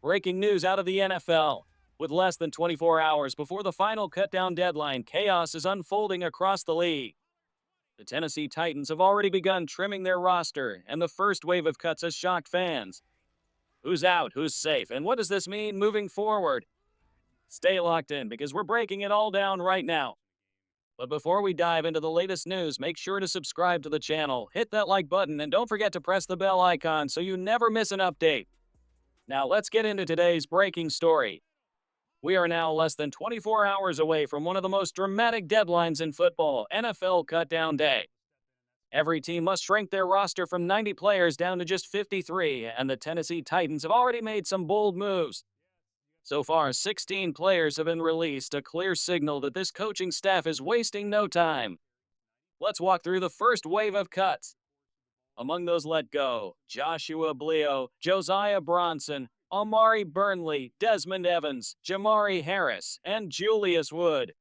Breaking news out of the NFL. With less than 24 hours before the final cutdown deadline, chaos is unfolding across the league. The Tennessee Titans have already begun trimming their roster, and the first wave of cuts has shocked fans. Who's out, who's safe, and what does this mean moving forward? Stay locked in because we're breaking it all down right now. But before we dive into the latest news, make sure to subscribe to the channel, hit that like button, and don't forget to press the bell icon so you never miss an update. Now let's get into today's breaking story. We are now less than 24 hours away from one of the most dramatic deadlines in football, NFL Cutdown Day. Every team must shrink their roster from 90 players down to just 53, and the Tennessee Titans have already made some bold moves. So far, 16 players have been released, a clear signal that this coaching staff is wasting no time. Let's walk through the first wave of cuts. Among those let go, Joshua Bleo, Josiah Bronson, Amari Burnley, Desmond Evans, Jamari Harris, and Julius Wood.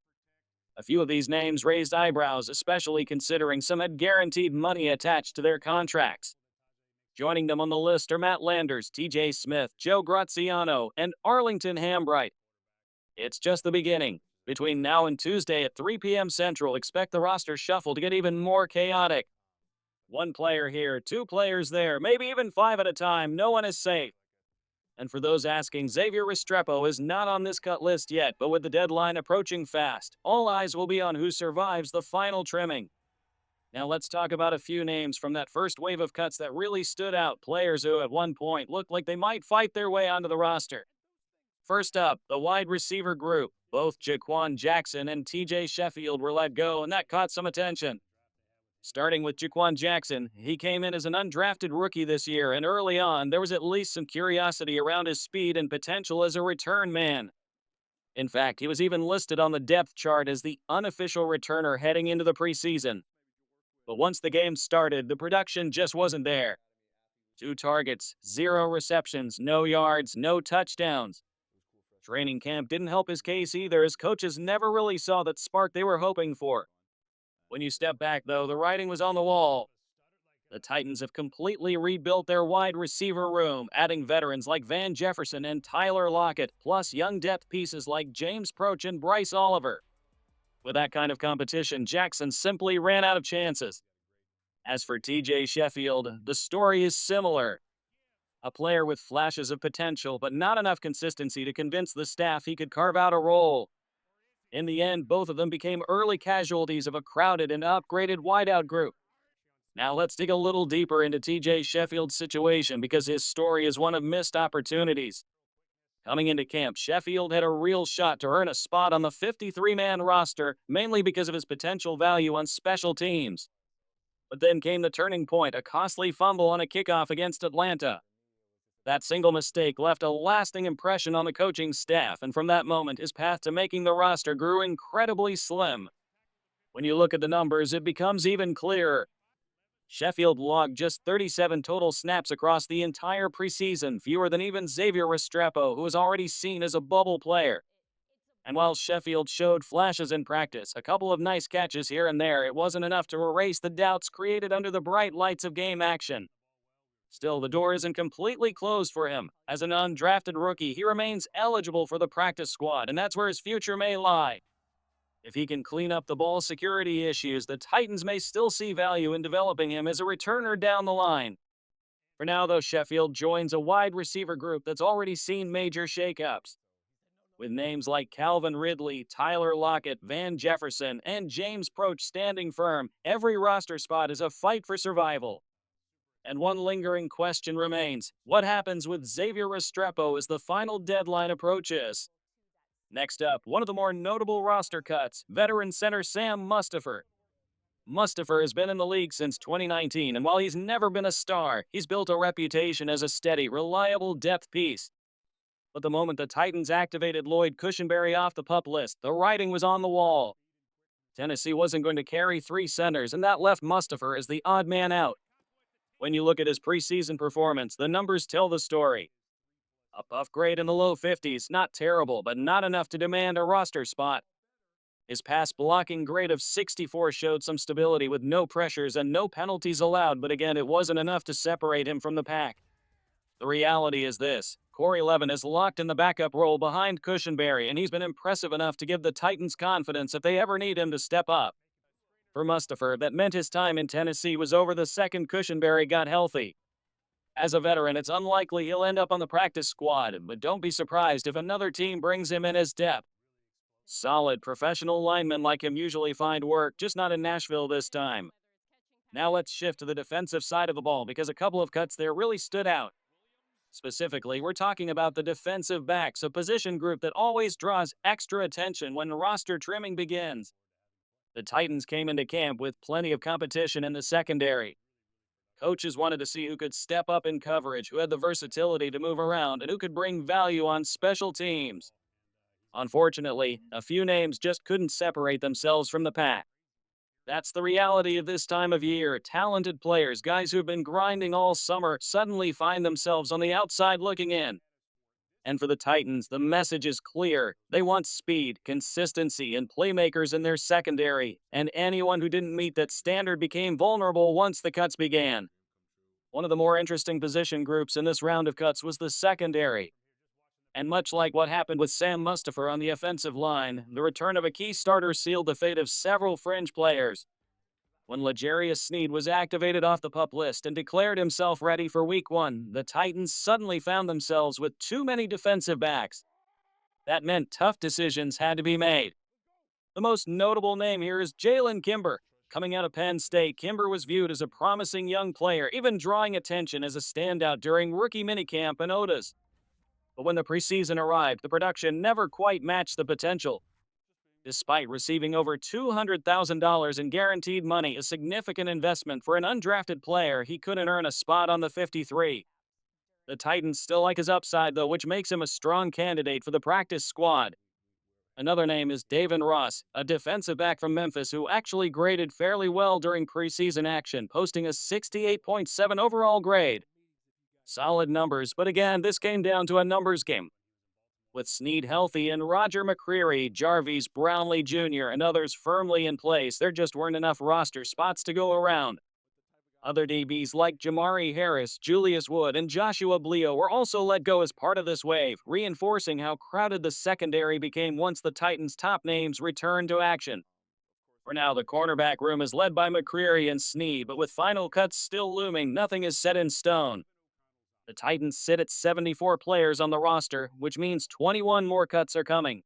A few of these names raised eyebrows, especially considering some had guaranteed money attached to their contracts. Joining them on the list are Matt Landers, TJ Smith, Joe Graziano, and Arlington Hambright. It's just the beginning. Between now and Tuesday at 3 p.m. Central, expect the roster shuffle to get even more chaotic. One player here, two players there, maybe even five at a time. No one is safe. And for those asking, Xavier Restrepo is not on this cut list yet, but with the deadline approaching fast, all eyes will be on who survives the final trimming. Now let's talk about a few names from that first wave of cuts that really stood out, players who at one point looked like they might fight their way onto the roster. First up, the wide receiver group. Both Jaquan Jackson and TJ Sheffield were let go, and that caught some attention. Starting with Jaquan Jackson, he came in as an undrafted rookie this year, and early on, there was at least some curiosity around his speed and potential as a return man. In fact, he was even listed on the depth chart as the unofficial returner heading into the preseason. But once the game started, the production just wasn't there. 2 targets, 0 receptions, no yards, no touchdowns. Training camp didn't help his case either, as coaches never really saw that spark they were hoping for. When you step back, though, the writing was on the wall. The Titans have completely rebuilt their wide receiver room, adding veterans like Van Jefferson and Tyler Lockett, plus young depth pieces like James Proch and Bryce Oliver. With that kind of competition, Jackson simply ran out of chances. As for TJ Sheffield, the story is similar. A player with flashes of potential, but not enough consistency to convince the staff he could carve out a role. In the end, both of them became early casualties of a crowded and upgraded wideout group. Now let's dig a little deeper into TJ Sheffield's situation because his story is one of missed opportunities. Coming into camp, Sheffield had a real shot to earn a spot on the 53-man roster, mainly because of his potential value on special teams. But then came the turning point, a costly fumble on a kickoff against Atlanta. That single mistake left a lasting impression on the coaching staff, and from that moment, his path to making the roster grew incredibly slim. When you look at the numbers, it becomes even clearer. Sheffield logged just 37 total snaps across the entire preseason, fewer than even Xavier Restrepo, who was already seen as a bubble player. And while Sheffield showed flashes in practice, a couple of nice catches here and there, it wasn't enough to erase the doubts created under the bright lights of game action. Still, the door isn't completely closed for him. As an undrafted rookie, he remains eligible for the practice squad, and that's where his future may lie. If he can clean up the ball security issues, the Titans may still see value in developing him as a returner down the line. For now, though, Sheffield joins a wide receiver group that's already seen major shakeups. With names like Calvin Ridley, Tyler Lockett, Van Jefferson, and James Proch standing firm, every roster spot is a fight for survival. And one lingering question remains: what happens with Xavier Restrepo as the final deadline approaches? Next up, one of the more notable roster cuts, veteran center Sam Mustipher. Mustipher has been in the league since 2019, and while he's never been a star, he's built a reputation as a steady, reliable depth piece. But the moment the Titans activated Lloyd Cushenberry off the PUP list, the writing was on the wall. Tennessee wasn't going to carry 3 centers, and that left Mustipher as the odd man out. When you look at his preseason performance, the numbers tell the story. A PUF grade in the low 50s, not terrible, but not enough to demand a roster spot. His pass blocking grade of 64 showed some stability with no pressures and no penalties allowed, but again, it wasn't enough to separate him from the pack. The reality is this. Corey Levin is locked in the backup role behind Cushenberry, and he's been impressive enough to give the Titans confidence if they ever need him to step up. For Mustipher, that meant his time in Tennessee was over the second Cushenberry got healthy. As a veteran, it's unlikely he'll end up on the practice squad, but don't be surprised if another team brings him in as depth. Solid professional linemen like him usually find work, just not in Nashville this time. Now let's shift to the defensive side of the ball because a couple of cuts there really stood out. Specifically, we're talking about the defensive backs, a position group that always draws extra attention when roster trimming begins. The Titans came into camp with plenty of competition in the secondary. Coaches wanted to see who could step up in coverage, who had the versatility to move around, and who could bring value on special teams. Unfortunately, a few names just couldn't separate themselves from the pack. That's the reality of this time of year. Talented players, guys who've been grinding all summer, suddenly find themselves on the outside looking in. And for the Titans, the message is clear. They want speed, consistency, and playmakers in their secondary, and anyone who didn't meet that standard became vulnerable once the cuts began. One of the more interesting position groups in this round of cuts was the secondary. And much like what happened with Sam Mustipher on the offensive line, the return of a key starter sealed the fate of several fringe players. When L'Jarius Sneed was activated off the PUP list and declared himself ready for Week 1, the Titans suddenly found themselves with too many defensive backs. That meant tough decisions had to be made. The most notable name here is Jalen Kimber. Coming out of Penn State, Kimber was viewed as a promising young player, even drawing attention as a standout during rookie minicamp and OTAs. But when the preseason arrived, the production never quite matched the potential. Despite receiving over $200,000 in guaranteed money, a significant investment for an undrafted player, he couldn't earn a spot on the 53. The Titans still like his upside, though, which makes him a strong candidate for the practice squad. Another name is Davon Ross, a defensive back from Memphis who actually graded fairly well during preseason action, posting a 68.7 overall grade. Solid numbers, but again, this came down to a numbers game. With Sneed healthy and Roger McCreary, Jarvis, Brownlee Jr., and others firmly in place, there just weren't enough roster spots to go around. Other DBs like Jamari Harris, Julius Wood, and Joshua Bleo were also let go as part of this wave, reinforcing how crowded the secondary became once the Titans' top names returned to action. For now, the cornerback room is led by McCreary and Sneed, but with final cuts still looming, nothing is set in stone. The Titans sit at 74 players on the roster, which means 21 more cuts are coming.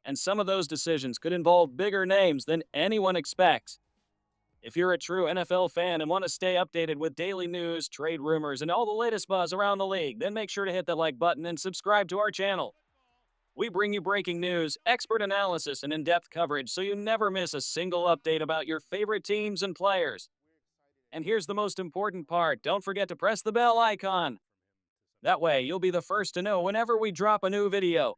And some of those decisions could involve bigger names than anyone expects. If you're a true NFL fan and want to stay updated with daily news, trade rumors, and all the latest buzz around the league, then make sure to hit that like button and subscribe to our channel. We bring you breaking news, expert analysis, and in-depth coverage so you never miss a single update about your favorite teams and players. And here's the most important part, don't forget to press the bell icon. That way, you'll be the first to know whenever we drop a new video.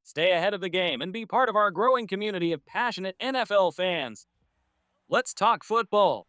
Stay ahead of the game and be part of our growing community of passionate NFL fans. Let's talk football.